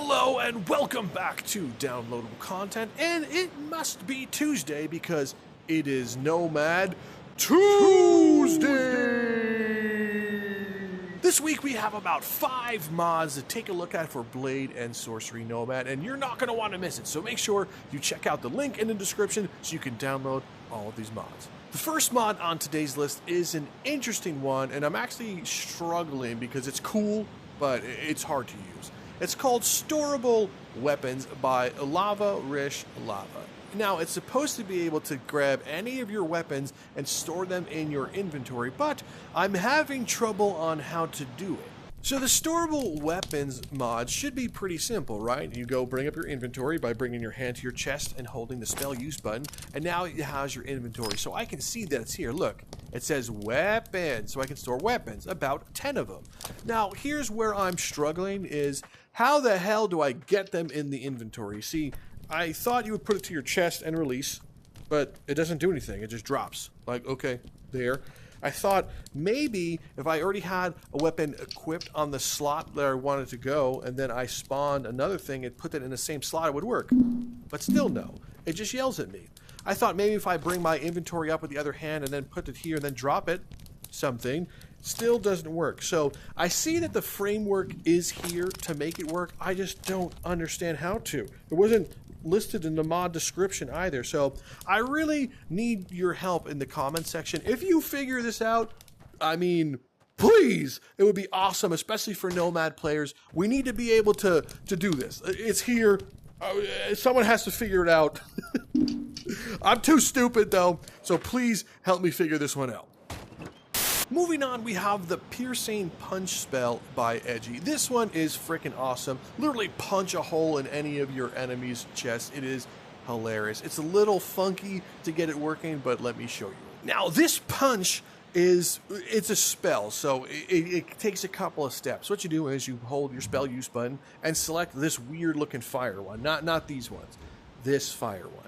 Hello and welcome back to downloadable content, and it must be Tuesday because it is Nomad Tuesday! This week we have about 5 mods to take a look at for Blade and Sorcery Nomad, and you're not going to want to miss it, so make sure you check out the link in the description so you can download all of these mods. The first mod on today's list is an interesting one, and I'm actually struggling because it's cool, but it's hard to use. It's called Storable Weapons by Lavarishlava. Now, it's supposed to be able to grab any of your weapons and store them in your inventory, but I'm having trouble on how to do it. So the Storable Weapons mod should be pretty simple, right? You go bring up your inventory by bringing your hand to your chest and holding the spell use button, and now it has your inventory. So I can see that it's here. Look, it says weapons, so I can store weapons, about 10 of them. Now, here's where I'm struggling is, how the hell do I get them in the inventory? See, I thought you would put it to your chest and release, but it doesn't do anything. It just drops. Like, okay, there. I thought maybe if I already had a weapon equipped on the slot that I wanted to go, and then I spawned another thing and put it in the same slot, it would work. But still no. It just yells at me. I thought maybe if I bring my inventory up with the other hand and then put it here and then drop it, something, still doesn't work. So I see that the framework is here to make it work. I just don't understand how to. It wasn't listed in the mod description either, so I really need your help in the comment section. If you figure this out, I mean, please, it would be awesome, especially for Nomad players. We need to be able to do this. It's here. Someone has to figure it out. I'm too stupid though, so please help me figure this one out. Moving on, we have the Piercing Punch spell by Edgie. This one is freaking awesome. Literally punch a hole in any of your enemy's chest. It is hilarious. It's a little funky to get it working, but let me show you. Now, this punch it's a spell, so it takes a couple of steps. What you do is you hold your spell use button and select this weird looking fire one. Not these ones. This fire one.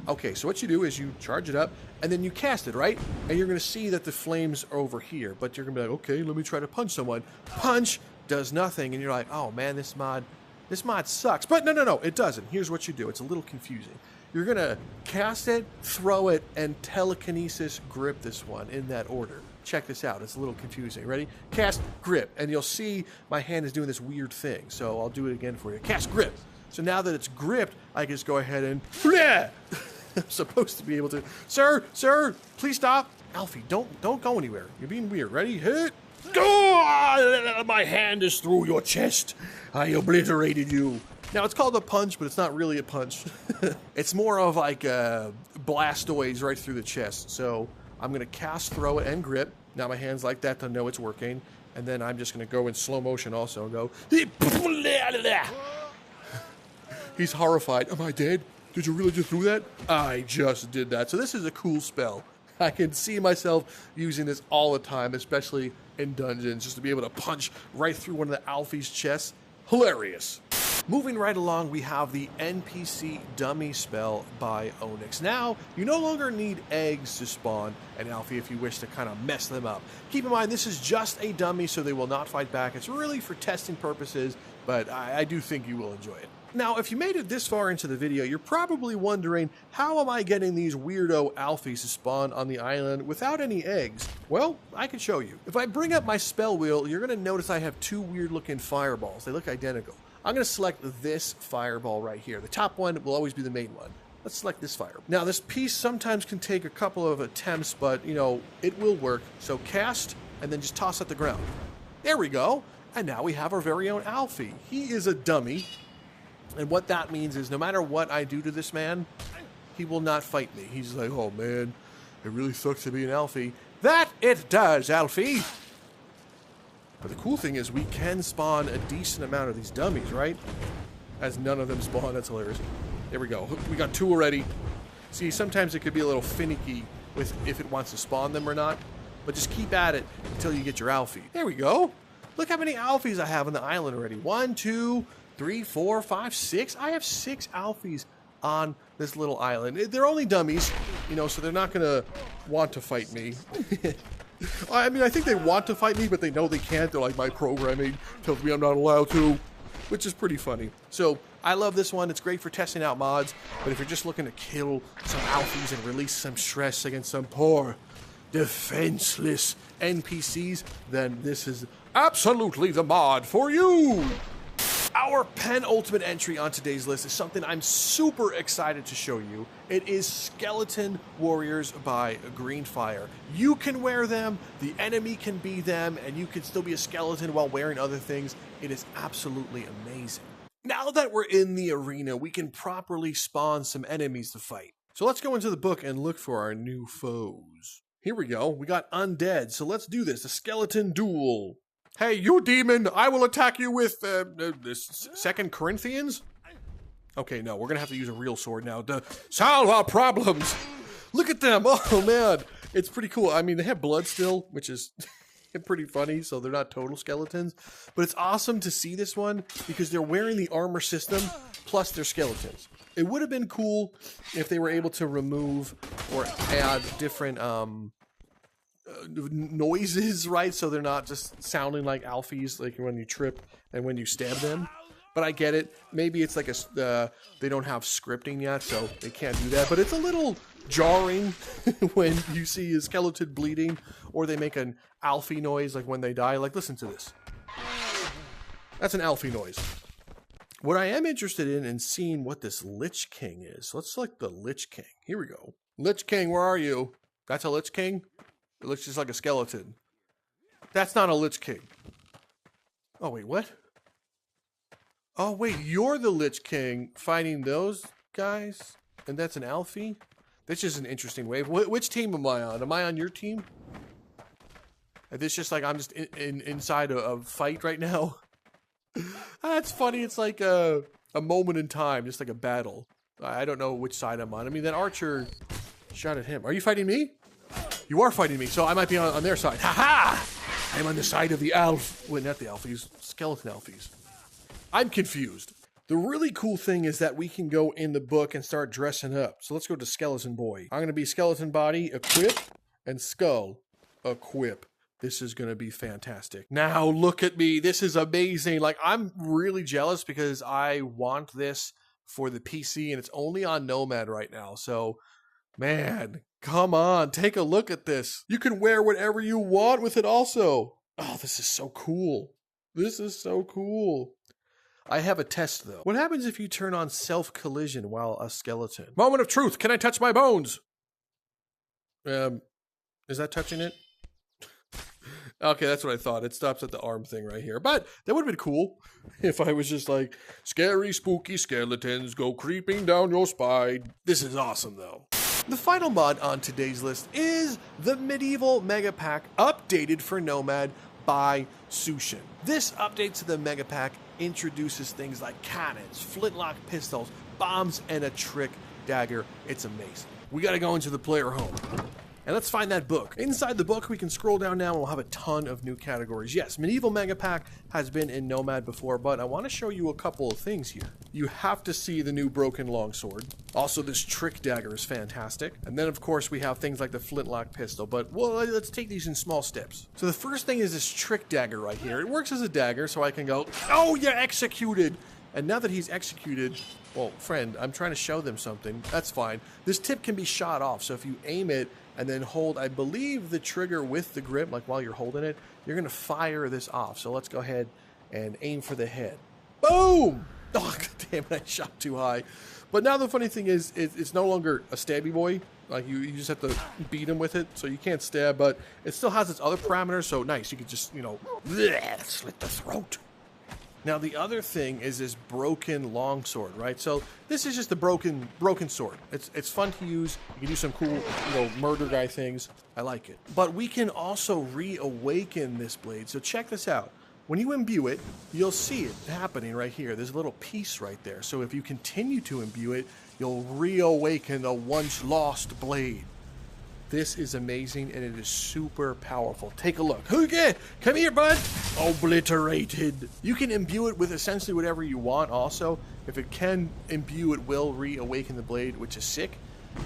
Okay, so what you do is you charge it up, and then you cast it, right? And you're going to see that the flames are over here, but you're going to be like, okay, let me try to punch someone. Punch does nothing, and you're like, oh man, this mod sucks. But no, it doesn't. Here's what you do. It's a little confusing. You're going to cast it, throw it, and telekinesis grip this one in that order. Check this out. It's a little confusing. Ready? Cast, grip, and you'll see my hand is doing this weird thing, so I'll do it again for you. Cast, grip. So now that it's gripped, I can just go ahead and... I'm supposed to be able to... Sir, please stop. Alfie, don't go anywhere. You're being weird. Ready? Hit. Oh, my hand is through your chest. I obliterated you. Now, it's called a punch, but it's not really a punch. It's more of like a blastoise right through the chest. So I'm going to cast, throw it, and grip. Now my hand's like that to know it's working. And then I'm just going to go in slow motion also and go... He's horrified. Am I dead? Did you really just do that? I just did that. So this is a cool spell. I can see myself using this all the time, especially in dungeons, just to be able to punch right through one of the Alfie's chests. Hilarious. Moving right along, we have the NPC Dummy Spell by Onex. Now, you no longer need eggs to spawn an Alfie if you wish to kind of mess them up. Keep in mind, this is just a dummy, so they will not fight back. It's really for testing purposes, but I do think you will enjoy it. Now, if you made it this far into the video, you're probably wondering, how am I getting these weirdo Alfies to spawn on the island without any eggs? Well, I can show you. If I bring up my spell wheel, you're going to notice I have 2 weird looking fireballs. They look identical. I'm going to select this fireball right here. The top one will always be the main one. Let's select this fireball. Now, this piece sometimes can take a couple of attempts, but, you know, it will work. So cast, and then just toss at the ground. There we go. And now we have our very own Alfie. He is a dummy. And what that means is no matter what I do to this man, he will not fight me. He's like, oh man, it really sucks to be an Alfie. That it does, Alfie! But the cool thing is we can spawn a decent amount of these dummies, right? As none of them spawn, that's hilarious. There we go. We got 2 already. See, sometimes it could be a little finicky with if it wants to spawn them or not. But just keep at it until you get your Alfie. There we go. Look how many Alfies I have on the island already. 1, 2... 3, 4, 5, 6. I have 6 Alfies on this little island. They're only dummies, you know, so they're not going to want to fight me. I mean, I think they want to fight me, but they know they can't. They're like, my programming tells me I'm not allowed to. which is pretty funny. So I love this one. It's great for testing out mods, but if you're just looking to kill some alphies and release some stress against some poor, defenseless NPCs, then this is absolutely the mod for you. Our penultimate entry on today's list is something I'm super excited to show you. It is Skeleton Warriors by Greenfire. You can wear them, the enemy can be them, and you can still be a skeleton while wearing other things. It is absolutely amazing. Now that we're in the arena, we can properly spawn some enemies to fight. So let's go into the book and look for our new foes. Here we go. We got undead, so let's do this. A skeleton duel. Hey, you demon, I will attack you with, this 2 Corinthians? Okay, no, we're gonna have to use a real sword now to solve our problems. Look at them, oh man. It's pretty cool. I mean, they have blood still, which is pretty funny, so they're not total skeletons. But it's awesome to see this one because they're wearing the armor system, plus they're skeletons. It would have been cool if they were able to remove or add different, noises, right? So they're not just sounding like alphies, like when you trip and when you stab them. But I get it. Maybe it's like they don't have scripting yet, so they can't do that. But it's a little jarring when you see a skeleton bleeding, or they make an alphie noise, like when they die. Like, listen to this. That's an alphie noise. What I am interested in seeing what this Lich King is. So let's select the Lich King. Here we go. Lich King, where are you? That's a Lich King? It looks just like a skeleton. That's not a Lich King. Oh, wait, what? Oh, wait, you're the Lich King fighting those guys? And that's an Alfie? That's just an interesting wave. Which team am I on? Am I on your team? Is this just like I'm just inside a fight right now? That's funny. It's like a moment in time, just like a battle. I don't know which side I'm on. I mean, that archer shot at him. Are you fighting me? You are fighting me, so I might be on their side. Ha-ha! I'm on the side of the well, not the alphies, skeleton alphies. I'm confused. The really cool thing is that we can go in the book and start dressing up. So let's go to Skeleton Boy. I'm going to be Skeleton Body, equip, and Skull, equip. This is going to be fantastic. Now look at me. This is amazing. Like, I'm really jealous because I want this for the PC, and it's only on Nomad right now. So, man, come on, take a look at this. You can wear whatever you want with it also. Oh, this is so cool. This is so cool. I have a test, though. What happens if you turn on self-collision while a skeleton? Moment of truth. Can I touch my bones? Is that touching it? Okay, that's what I thought. It stops at the arm thing right here. But that would have been cool if I was just like, scary, spooky skeletons go creeping down your spine. This is awesome, though. The final mod on today's list is the Medieval Mega Pack updated for Nomad by Sushin. This update to the Mega Pack introduces things like cannons, flintlock pistols, bombs, and a trick dagger. It's amazing. We gotta go into the player home. And let's find that book. Inside the book, we can scroll down now and we'll have a ton of new categories. Yes, Medieval Mega Pack has been in Nomad before, but I want to show you a couple of things here. You have to see the new broken longsword. Also, this trick dagger is fantastic. And then, of course, we have things like the flintlock pistol, but well, let's take these in small steps. So the first thing is this trick dagger right here. It works as a dagger, so I can go, oh, you're executed. And now that he's executed, well, friend, I'm trying to show them something. That's fine. This tip can be shot off, so if you aim it, and then hold, I believe, the trigger with the grip, like while you're holding it, you're going to fire this off. So let's go ahead and aim for the head. Boom! Oh, damn it, I shot too high. But now the funny thing is, it's no longer a stabby boy. Like, you just have to beat him with it, so you can't stab, but it still has its other parameters, so nice. You can just, you know, slit the throat. Now, the other thing is this broken longsword, right? So this is just a broken sword. It's fun to use. You can do some cool, you know, murder guy things. I like it. But we can also reawaken this blade. So check this out. When you imbue it, you'll see it happening right here. There's a little piece right there. So if you continue to imbue it, you'll reawaken a once lost blade. This is amazing, and it is super powerful. Take a look. Okay, come here, bud. Obliterated. You can imbue it with essentially whatever you want also. If it can imbue, it will reawaken the blade, which is sick.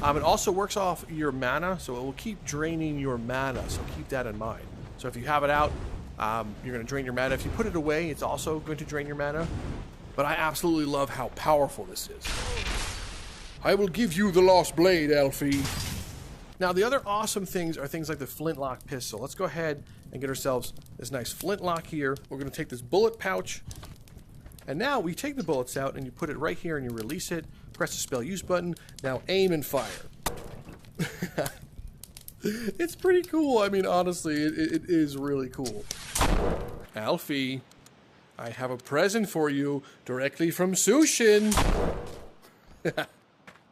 It also works off your mana, so it will keep draining your mana, so keep that in mind. So if you have it out, you're going to drain your mana. If you put it away, it's also going to drain your mana. but I absolutely love how powerful this is. I will give you the lost blade, Elfie. Now, the other awesome things are things like the flintlock pistol. Let's go ahead and get ourselves this nice flintlock here. We're going to take this bullet pouch, and now we take the bullets out and you put it right here and you release it. Press the spell use button. Now aim and fire. It's pretty cool. I mean, honestly, it is really cool. Alfie, I have a present for you directly from Sushin.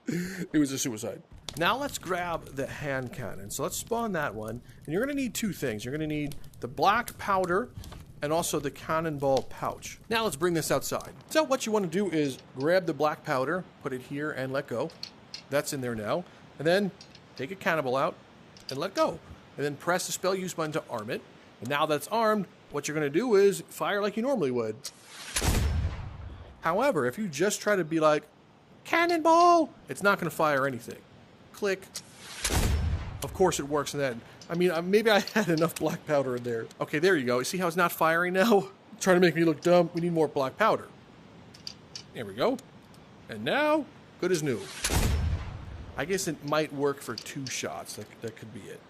It was a suicide. Now let's grab the hand cannon. So let's spawn that one. And you're going to need two things. You're going to need the black powder and also the cannonball pouch. Now let's bring this outside. So what you want to do is grab the black powder, put it here, and let go. That's in there now. And then take a cannonball out and let go. And then press the spell use button to arm it. And now that it's armed, what you're going to do is fire like you normally would. However, if you just try to be like, cannonball, it's not going to fire anything. Click. Of course it works in that. I mean, maybe I had enough black powder in there. Okay, there you go. You see how it's not firing now? Trying to make me look dumb. We need more black powder. There we go. And now, good as new. I guess it might work for 2 shots. That could be it.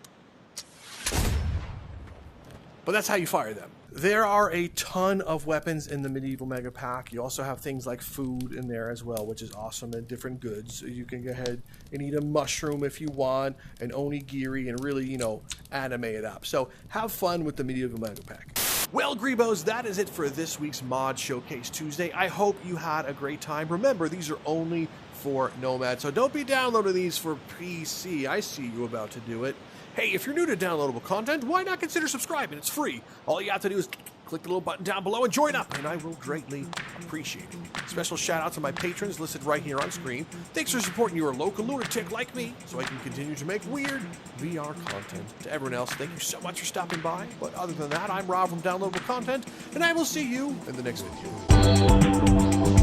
But that's how you fire them. There are a ton of weapons in the Medieval Mega Pack. You also have things like food in there as well, which is awesome, and different goods. You can go ahead and eat a mushroom if you want, an onigiri, and really, you know, anime it up. So have fun with the Medieval Mega Pack. Well, Greebos, that is it for this week's Mod Showcase Tuesday. I hope you had a great time. Remember, these are only for Nomad, so don't be downloading these for PC. I see you about to do it. Hey, if you're new to downloadable content, why not consider subscribing? It's free. All you have to do is click the little button down below and join up, and I will greatly appreciate it. Special shout out to my patrons listed right here on screen. Thanks for supporting your local lunatic like me, so I can continue to make weird VR content. To everyone else, thank you so much for stopping by. But other than that, I'm Rob from Downloadable Content, and I will see you in the next video.